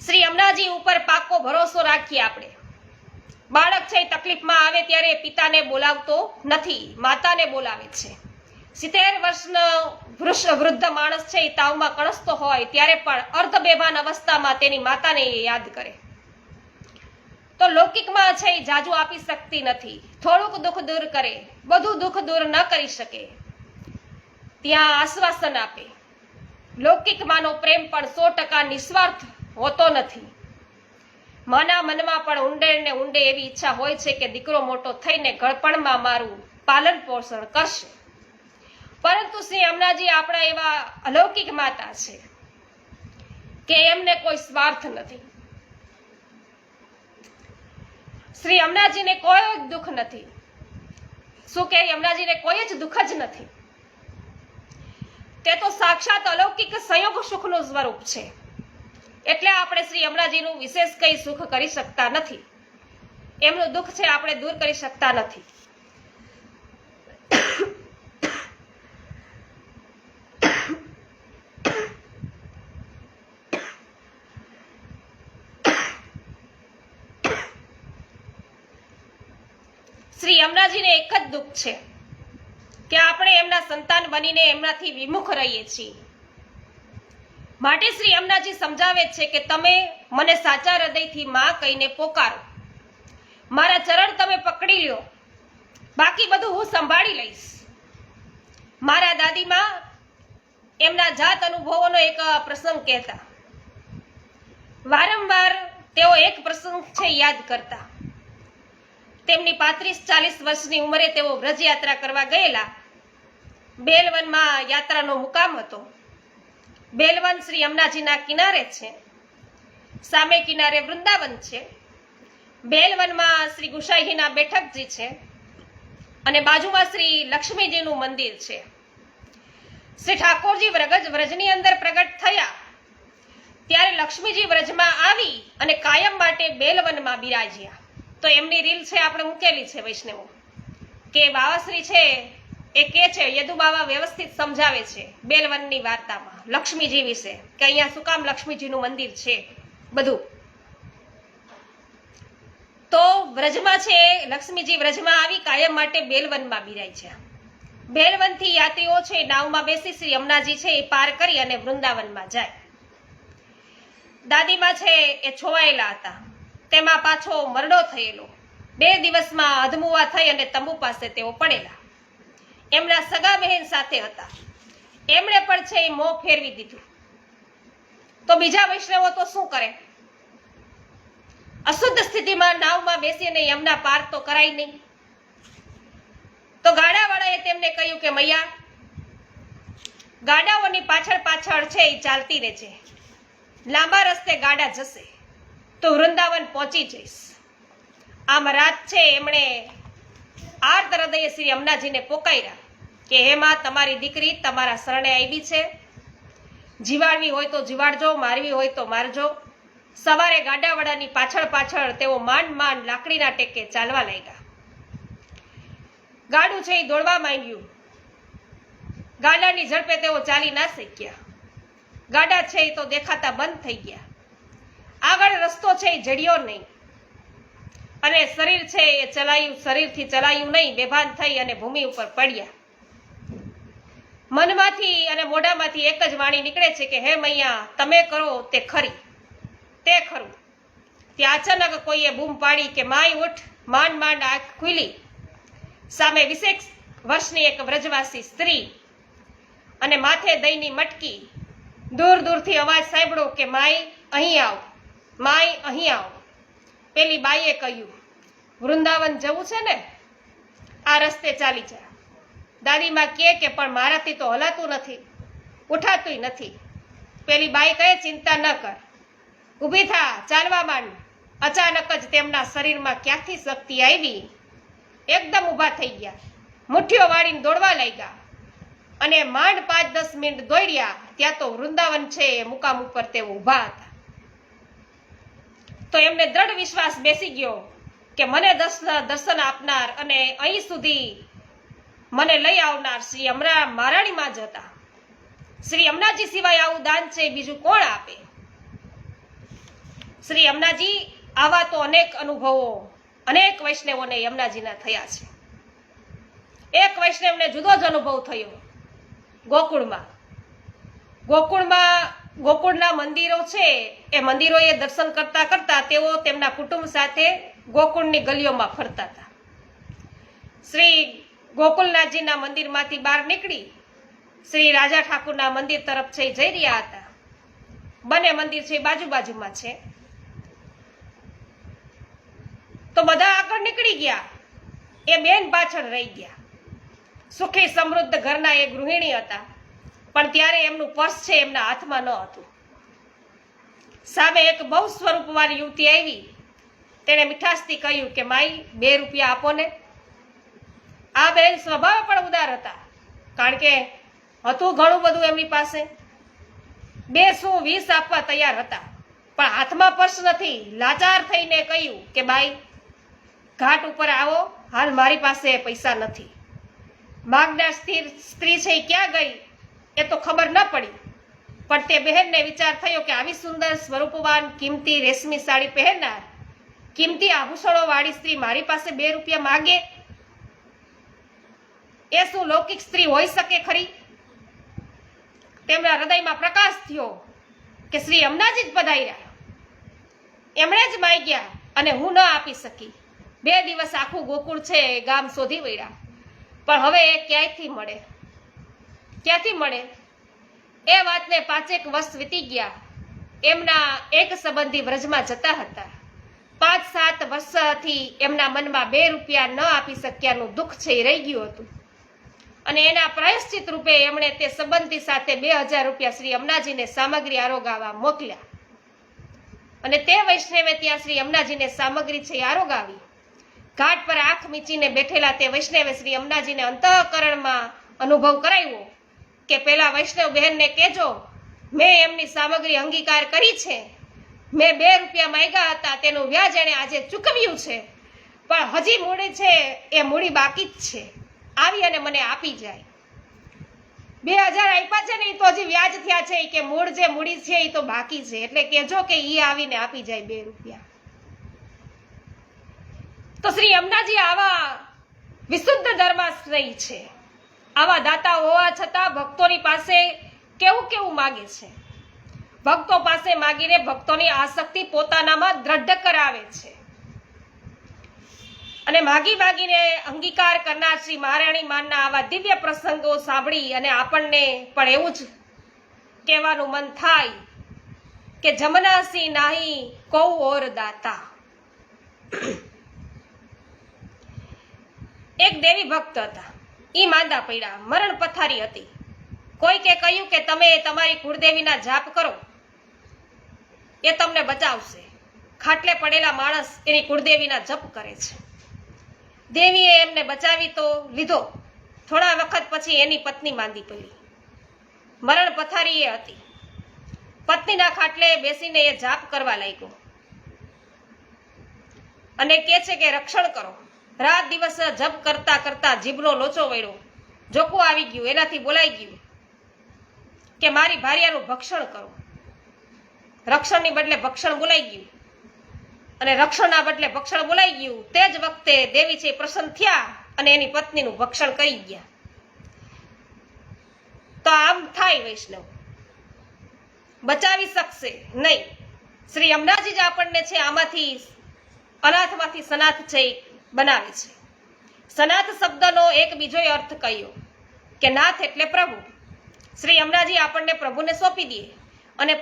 શ્રી યમુનાજી ઉપર પાકો ભરોસો રાખીએ. આપણે બાળક છે તકલીફમાં આવે ત્યારે પિતાને બોલાવતો નથી, માતાને બોલાવે છે. 70 વર્ષનો વૃદ્ધ માણસ છે એ તાવમાં કણસતો હોય ત્યારે પણ અર્ધ બેભાન અવસ્થામાં તેની માતાને યાદ કરે. તો લૌકિકમાં છે એ જાજુ આપી શકતી નથી. થોડુંક દુઃખ દૂર કરે, બધું દુઃખ દૂર ન કરી શકે. ત્યાં આશ્વાસન આપે. લૌકિકમાંનો પ્રેમ પણ 100% નિસ્વાર્થ હોતો નથી. માના મનમાં પણ ઊંડે ને ઊંડે એવી ઈચ્છા હોય છે કે દીકરો મોટો થઈને ગળપણમાં મારું પાલન પોષણ કરશે. પરંતુ શ્રી યમુનાજી આપણા એવા અલૌકિક માતા છે કે એમને કોઈ સ્વાર્થ નથી. શ્રી યમુનાજીને કોઈ જ દુઃખ નથી. શું કે યમુનાજીને કોઈ જ દુઃખ જ નથી. તે તો સાક્ષાત અલૌકિક સંયોગ સુખનું સ્વરૂપ છે. એટલે આપણે શ્રી યમુનાજીનું વિશેષ કઈ સુખ કરી શકતા નથી. એમનું દુઃખ છે આપણે દૂર કરી શકતા નથી. શ્રી યમુનાજીને એક જ દુઃખ છે કે આપણે એમના સંતાન બનીને એમનાથી વિમુખ રહીએ છીએ. માટે શ્રી યમુનાજી સમજાવે છે કે તમે મને સાચા હૃદયથી માં કહીને પોકારો. મારા ચરણ તમે પકડી લ્યો, બાકી બધું હું સંભાળી લઈશ. મારા દાદીમાં એમના જાત અનુભવોનો એક પ્રસંગ કહેતા. વારંવાર તેઓ એક પ્રસંગ છે યાદ કરતા. તેમની 35-40 વર્ષની ઉંમરે તેઓ વ્રજ યાત્રા કરવા ગયેલા. બેલવનમાં યાત્રાનો મુકામ હતો. બેલવન શ્રી યમુનાજીના કિનારે છે. સામે કિનારે વૃંદાવન છે. બેલવનમાં શ્રી ગુસાઈજીના બેઠકજી છે અને બાજુમાં શ્રી લક્ષ્મીજીનું મંદિર છે. શ્રી ઠાકોરજી વ્રજની અંદર પ્રગટ થયા ત્યારે લક્ષ્મીજી વ્રજમાં આવી અને કાયમ માટે બેલવનમાં બિરાજ્યા. તો એમની રીલ છે આપણે મૂકેલી છે વૈષ્ણવો કે બાવાશ્રી છે એ કે છે, યદુ બાવા વ્યવસ્થિત સમજાવે છે બેલવનની વાર્તામાં લક્ષ્મીજી વિશે કે અહીંયા શું કામ લક્ષ્મીજીનું મંદિર છે બધું. તો વ્રજમાં છે લક્ષ્મીજી વ્રજમાં આવી કાયમ માટે બેલવનમાં બિરાય છે. બેલવનથી યાત્રીઓ છે નાવમાં બેસી શ્રી યમુનાજી છે એ પાર કરી અને વૃંદાવનમાં જાય. દાદીમાં છે એ છોવાયેલા હતા. તેમાં પાછો મરડો થયેલો. 2 દિવસમાં અધમુવા થઈ અને તંબુ પાસે તેઓ પડેલા. એમના સગા બહેન સાથે હતા. એમણે પણ છે એ મોં ફેરવી દીધું. તો બીજા વૈષ્ણવો તો શું કરે? અશુદ્ધ સ્થિતિમાં નાવમાં બેસીને યમુના પાર તો કરાય નહીં. તો ગાડાવાળાએ તેમને કહ્યું કે મૈયા, ગાડાઓની પાછળ પાછળ છે એ ચાલતી રહે છે. લાંબા રસ્તે ગાડા જશે તો વૃંદાવન પહોંચી જઈશ. આમ રાત છે એમણે આર્ત હૃદયે શ્રી યમુનાજીને પોકાર્યા કે હે માં, તમારી દીકરી તમારા શરણે આવી છે. જીવાડવી હોય તો જીવાડજો, મારવી હોય તો મારજો. સવારે ગાડાવાળાની પાછળ પાછળ તેઓ માંડ માંડ લાકડીના ટેકે ચાલવા લાગ્યા. ગાડું છે એ દોડવા માંડ્યું. ગાડાની ઝડપે તેઓ ચાલી ના શક્યા. ગાડા છે એ તો દેખાતા બંધ થઈ ગયા. આગળ રસ્તો છે એ જડ્યો નહીં અને શરીર છે એ શરીરથી ચલાયું નહીં. બેભાન થઈ અને ભૂમિ ઉપર પડ્યા. મનમાંથી અને મોઢામાંથી એક જ વાણી નીકળે છે કે હે મૈયા, તમે કરો તે ખરી, તે ખરું. ત્યાં અચાનક કોઈએ બૂમ પાડી કે માય ઉઠ. માંડ માંડ આંખ ખુલી. સામે 20 વર્ષની એક વ્રજવાસી સ્ત્રી અને માથે દહીંની મટકી. દૂર દૂરથી અવાજ સાંભળો કે માય અહીં આવ, માય અહીં આવ. પેલી બાઈએ કહ્યું, વૃંદાવન જવું છે ને, આ રસ્તે ચાલી જા. દાદીમાં કહે કે પણ મારાથી તો હલાતું નથી, ઉઠાતુંય નથી. પેલી બાઈ કહે, ચિંતા ન કર, ઊભી થા, ચાલવા માંડ. અચાનક જ તેમના શરીરમાં ક્યાંથી શક્તિ આવી. એકદમ ઊભા થઈ ગયા, મુઠ્ઠીઓ વાળીને દોડવા લાગ્યા અને માંડ 5-10 મિનિટ દોડ્યા. ત્યાં તો વૃંદાવન છે એ મુકામ ઉપર તેઓ ઊભા હતા. તો એમને દ્રઢ વિશ્વાસ બેસી ગયો કે મને દર્શન આપનાર અને અહીં સુધી મને લઈ આવનાર શ્રી મહારાણીમાં જ હતા. શ્રી યમુનાજી સિવાય આવું દાન છે બીજું કોણ આપે? શ્રી યમુનાજી આવા તો અનેક અનુભવો અનેક વૈષ્ણવોને યમુનાજીના થયા છે. એક વૈષ્ણવને જુદો જ અનુભવ થયો ગોકુળના મંદિરો છે એ મંદિરોએ દર્શન કરતા કરતા તેઓ તેમના કુટુંબ સાથે ગોકુળની ગલીઓમાં ફરતા હતા. શ્રી ગોકુલનાથજીના મંદિરમાંથી બહાર નીકળી શ્રી રાજા ઠાકુરના મંદિર તરફ જઈ રહ્યા હતા. બંને મંદિર છે બાજુ બાજુમાં છે. તો બધા આગળ નીકળી ગયા, એ બેન પાછળ રહી ગયા. સુખી સમૃદ્ધ ઘરના એ ગૃહિણી હતા, પણ ત્યારે એમનું પર્સ છે એમના હાથમાં ન હતું. સામે એક બહુ સ્વરૂપવાળી યુવતી આવી. તેણે મીઠાશથી કહ્યું કે માઈ, 2 રૂપિયા આપો ને. આ બેન સ્વભાવે પણ ઉદાર હતા, કારણ કે હતું ઘણું બધું એમની પાસે. 2 શું 20 આપવા તૈયાર હતા, પણ હાથમાં પર્સ નથી. લાચાર થઈને કહ્યું કે બાઈ, ઘાટ ઉપર આવો, હાલ મારી પાસે પૈસા નથી. માગનાર સ્ત્રી છે એ ક્યાં ગઈ એ તો ખબર ન પડી, પણ તે બહેનને વિચાર થયો કે આવી સુંદર સ્વરૂપવાન કિંમતી રેશમી સાડી પહેરનાર કિંમતી આભૂષણો વાળી સ્ત્રી મારી પાસે 2 રૂપિયા માગે એ શું લૌકિક સ્ત્રી હોઈ શકે ખરી? તેમના હૃદયમાં પ્રકાશ થયો કે શ્રી યમુનાજી જ પધાર્યા. એમણે જ માંગ્યા અને હું ન આપી શકી. 2 દિવસ આખું ગોકુળ છે ગામ શોધી વળ્યા, પણ હવે એ ક્યાંથી મળે? એ વાતને 5 વર્ષ વીતી ગયા. એમના એક સંબંધી વ્રજમાં જતા હતા. 5-7 વર્ષથી એમના મનમાં 2 રૂપિયા ન આપી શક્યાનું દુઃખ છે એ રહી ગયું હતું અને એના પ્રાયશ્ચિત રૂપે એમણે તે સંબંધી સાથે 2000 રૂપિયા શ્રી યમુનાજીને સામગ્રી આરોગાવા મોકલ્યા. અને તે વૈષ્ણવે ત્યાં શ્રી યમુનાજીને સામગ્રી છે આરોગાવી. ઘાટ પર આંખ મીચીને બેઠેલા તે વૈષ્ણવે શ્રી યમુનાજીને અંતઃકરણમાં અનુભવ કરાવ્યો કે પેલા વૈષ્ણવ બહેનને કહેજો, મેં એમની સામગ્રી અંગીકાર કરી છે. મેં 2 રૂપિયા માંગ્યા હતા, તેનું વ્યાજ એણે આજે ચૂકવ્યું છે, પણ હજી મૂડી છે એ મૂડી બાકી જ છે. આવી અને મને આપી જાય. 2000 આપ્યા છે ને એ તો હજી વ્યાજ થયા છે કે મૂડી છે એ તો બાકી છે, એટલે કહેજો કે એ આવીને આપી જાય 2 રૂપિયા. તો શ્રી યમુનાજી આવા વિશુદ્ધ ધર્માશ્રયી છે. આવા દાતા હોવા છતાં ભક્તોની પાસે કેવું માગે છે. ભક્તો પાસે માગીને ભક્તોની આસક્તિ પોતાનામાં દ્રઢ કરાવે છે અને માગીને અંગીકાર કરનાર શ્રી મહારાણી માનના આવા દિવ્ય પ્રસંગો સાંભળી અને આપણને પણ એવું જ કહેવાનું મન થાય કે જમનાસી નાહી કૌ ઓર દાતા. એક દેવી ભક્ત હતા. ઈ માંદા પડ્યા, મરણ પથારી હતી. કોઈકે કહ્યું કે તમે તમારી કુળદેવીના જાપ કરો. એ તમને બચાવશે. ખાટલે પડેલા માણસ એની કુળદેવીના જપ કરે છે. દેવીએ એમને બચાવી તો લીધો. થોડા વખત પછી એની પત્ની માંદી પડી, મરણ પથારી એ હતી. પત્નીના ખાટલે બેસીને એ જાપ કરવા લાગ્યો અને કહે છે કે રક્ષણ કરો. રાત દિવસ જપ કરતા કરતા જીભનો લોચો વળ્યો, જોકું આવી ગયું, એનાથી બોલાઈ ગયું કે મારી ભાર્યાનું ભક્ષણ કરો. રક્ષણની બદલે ભક્ષણ બોલાઈ ગયું અને રક્ષણના બદલે ભક્ષણ બોલાઈ ગયું. તે જ વખતે દેવી છે પ્રસન્ન થયા અને એની પત્નીનું ભક્ષણ કરી ગયા. તો આમ થાય વૈષ્ણવ, બચાવી શકશે નહીં. શ્રી યમુનાજી જ આપણને છે આમાંથી અનાથમાંથી સનાથ છે બનાવે છે. સનાથ શબ્દનો એક બીજો અર્થ કહ્યો કે નાથ એટલે પ્રભુ. શ્રી યમુનાજી આપણને પ્રભુને સોંપી દે અને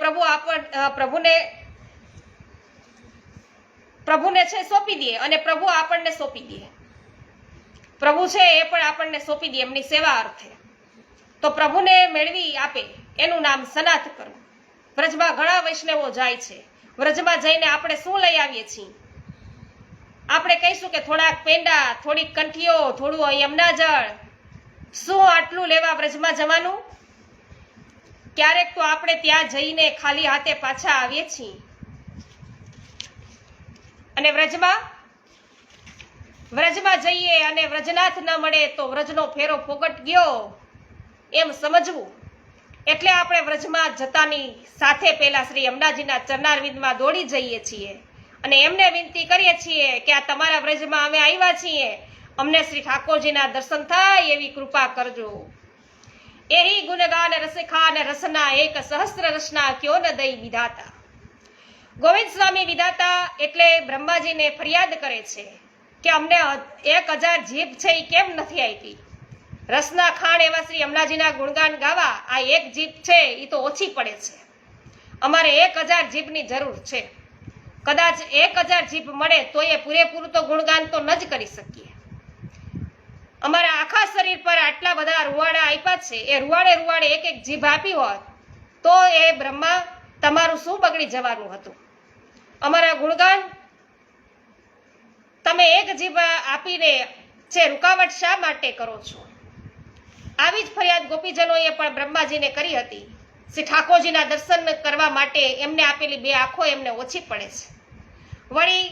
પ્રભુને છે સોંપી દે અને પ્રભુ આપણને સોંપી દે. પ્રભુ છે એ પણ આપણને સોંપી દે એમની સેવા અર્થે. તો પ્રભુને મેળવી આપે એનું નામ સનાથ કરવું. વ્રજમાં ઘણા વૈષ્ણવો જાય છે. વ્રજમાં જઈને આપણે શું લઈ આવીએ છીએ? આપણે કહીશું કે થોડાક પેંડા, થોડીક કંઠીઓ, થોડું યમુના જળ. શું આટલું લેવા વ્રજમાં જવાનું? ક્યારેક તો આપણે ત્યાં જઈને ખાલી હાથે પાછા આવીએ છીએ. અને વ્રજમાં જઈએ અને વ્રજનાથ ન મળે તો વ્રજનો ફેરો ફોગટ ગયો એમ સમજવું. એટલે આપણે વ્રજમાં જતાની સાથે પહેલા શ્રી યમુનાજીના ચરણારવિંદમાં દોડી જઈએ છીએ અને એમને વિનંતી કરીએ છીએ કે આ તમારા વ્રજમાં અમે આવ્યા છીએ, અમને શ્રી ઠાકોરજીના દર્શન થાય એવી કૃપા કરજો. એહી ગુણગાન રસખાન રસના એક સહસ્ત્ર રસના ક્યો ન દઈ વિધાતા. ગોવિંદ સ્વામી વિધાતા એટલે બ્રહ્માજીને ફરિયાદ કરે છે કે અમને 1000 જીભ છે એ કેમ નથી આપી? રસના ખાણ એવા શ્રી યમુનાજીના ગુણગાન ગાવા આ એક જીભ છે એ તો ઓછી પડે છે. અમારે 1000 જીભની જરૂર છે. કદાચ 1000 જીભ મળે તો એ પૂરેપૂરું તો ગુણગાન તો ન જ કરી શકીએ. અમારા આખા શરીર પર આટલા બધા રૂવાડા આપ્યા છે, એ રૂવાડે એક એક જીભ આપી હોત તો એ બ્રહ્મા તમારું શું બગડી જવાનું હતું? અમારા ગુણગાન તમે એક જીભ આપીને છે રૂકાવટ શા માટે કરો છો? આવી જ ફરિયાદ ગોપીજનોએ પણ બ્રહ્માજીને કરી હતી. શ્રી ઠાકોરજીના દર્શન કરવા માટે એમને આપેલી 2 આંખો એમને ઓછી પડે છે. વળી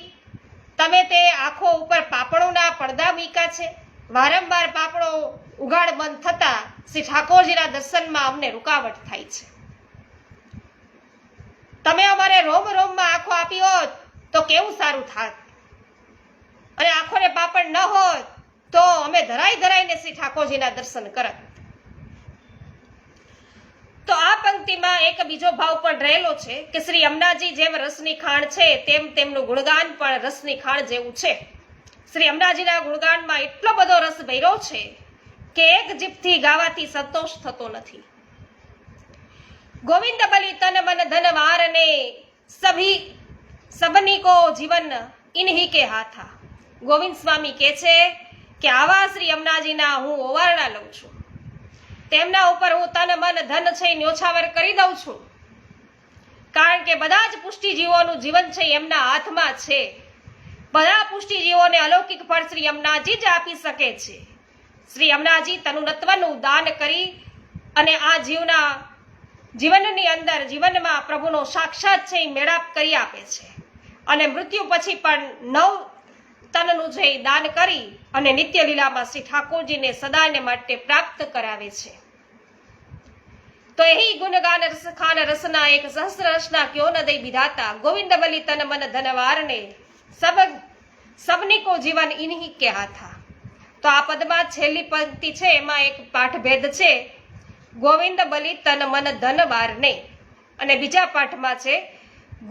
તમે તે આંખો ઉપર પાપણોના પડદા મૂક્યા છે. વારંવાર પાપણો ઉઘાડ બંધ થતા શ્રી ઠાકોરજીના દર્શનમાં અમને રૂકાવટ થાય છે. તમે અમારે રોમમાં આંખો આપી હોત તો કેવું સારું થાત, અને આંખોને પાપણ ન હોત તો અમે ધરાઈને શ્રી ઠાકોરજીના દર્શન કરત. તો આ પંક્તિમાં એક બીજો ભાવ પણ રહેલો છે કે શ્રી યમુનાજી જેમ રસની ખાણ છે તેમ તેમનું ગુણગાન પણ રસની ખાણ જેવું છે. શ્રી યમુનાજીના ગુણગાનમાં એટલો બધો રસ ભર્યો છે કે એક જીભથી ગાવાથી સંતોષ થતો નથી. ગોવિંદ બલિ તન મન ધન વારને સભની કો જીવન ઇન્હી કે હાથા. ગોવિંદ સ્વામી કહે છે કે આવા શ્રી યમુનાજીના હું ઓવારણા લઉં છું. તેમના ઉપર હું તન મન ધન છે ન્યોછાવર કરી દઉં છું. કારણ કે બધા જ પુષ્ટિજીવોનું જીવન છે એમના હાથમાં છે. બધા પુષ્ટિજીવોને અલૌકિક ફળ શ્રી યમુનાજી જ આપી શકે છે. શ્રી યમુનાજી તનુનત્વનું દાન કરી અને આ જીવનની અંદર જીવનમાં પ્રભુનો સાક્ષાત છે મેળાપ કરી આપે છે. અને મૃત્યુ પછી પણ 9 તનનું છે દાન કરી અને નિત્ય લીલામાં શ્રી ઠાકોરજીને સદાને માટે પ્રાપ્ત કરાવે છે. તો એહી ગુણગાન રસખાન રસના એક સહસ્ર રસના ક્યો ન દઈ વિધાતા. ગોવિંદ બલિ તન મન ધનવારને સબની કો જીવન ઇન્હી કે હાથા. તો આ પદમાં છેલ્લી પંક્તિ છે એમાં એક પાઠભેદ છે. ગોવિંદ બલિ તન મન ધન વારને અને બીજા પાઠમાં છે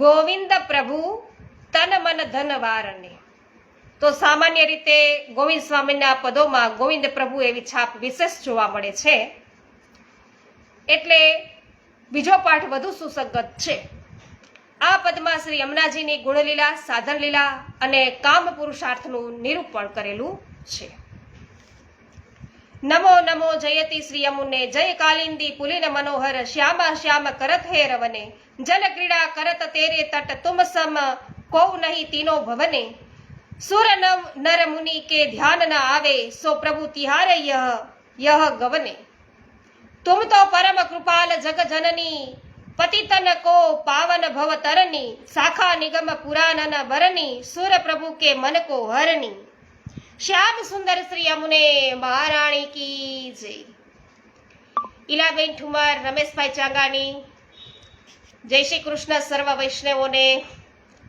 ગોવિંદ પ્રભુ તન મન ધન વારને. તો સામાન્ય રીતે ગોવિંદ સ્વામીના પદોમાં ગોવિંદ પ્રભુ એવી છાપ વિશેષ જોવા મળે છે, એટલે બીજો પાઠ વધુ સુસંગત છે. આ પદમાં શ્રી યમુનાજીની ગુણલીલા, સાધન લીલા અને કામ પુરુષાર્થનું નિરૂપણ કરેલું છે. નમો નમો જયતિ શ્રી યમુને જય કાલિંદી પુલિન મનોહર શ્યામા શ્યામ કરત હે રવને જલ ક્રીડા કરત તેરે તટ તુમ સમ કૌ નહીં તીનો ભવને સુર નર મુનિ કે ધ્યાન ન આવે સો પ્રભુ તિહારે યહ ગવને तुम तो परम कृपाल जग जननी पतितन को पावन भव तरनी शाखा निगम पुराणन बरनी सुर प्रभु के मन को हरनी श्याम सुंदर श्री यमुने महाराणी की जय। ઈલાબેન ઠુમર, રમેશભાઈ ચાંગાણી, જય શ્રી કૃષ્ણ સર્વ વૈષ્ણવોને।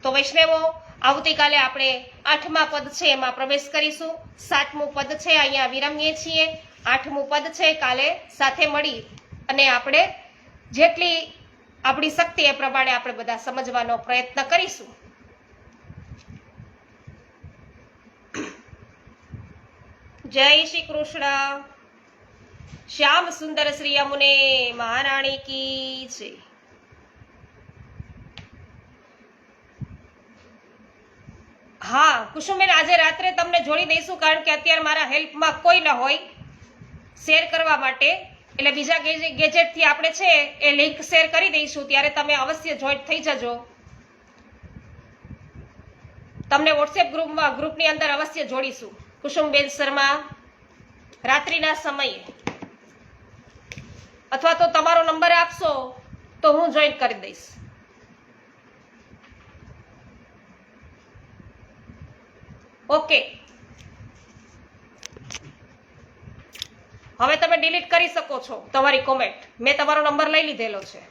તો વૈષ્ણવો, આવતીકાલે આપણે 8મા પદ છે એમાં પ્રવેશ કરીશું। 7મું પદ છે અહીંયા વિરમીએ છીએ। 8મું પદ છે કાલે સાથે મળી અને આપણે જેટલી આપણી શક્તિ એ પ્રમાણે આપણે બધા સમજવાનો પ્રયત્ન કરીશું। જય શ્રી કૃષ્ણ। શ્યામ સુંદર શ્રી યમુને મહારાણી કી જય। હા કુસુમબેન, આજે રાત્રે તમને જોડી દઈશું, કારણ કે અત્યારે મારા હેલ્પમાં કોઈ ન હોય શેર કરવા માટે, એટલે બીજા ગેજેટથી આપણે છે એ લિંક શેર કરી દઈશું, ત્યારે તમે અવશ્ય જોઈન્ટ થઈ જજો। તમને વોટ્સએપ ગ્રુપની અંદર અવશ્ય જોડીશું। કુસુમબેન શર્મા રાત્રિના સમયે, અથવા તો તમારો નંબર આપશો તો હું જોઈન્ટ કરી દઈશ। ઓકે, હવે તમે ડિલીટ કરી શકો છો તમારી કોમેન્ટ, મેં તમારો નંબર લઈ લીધેલો છે।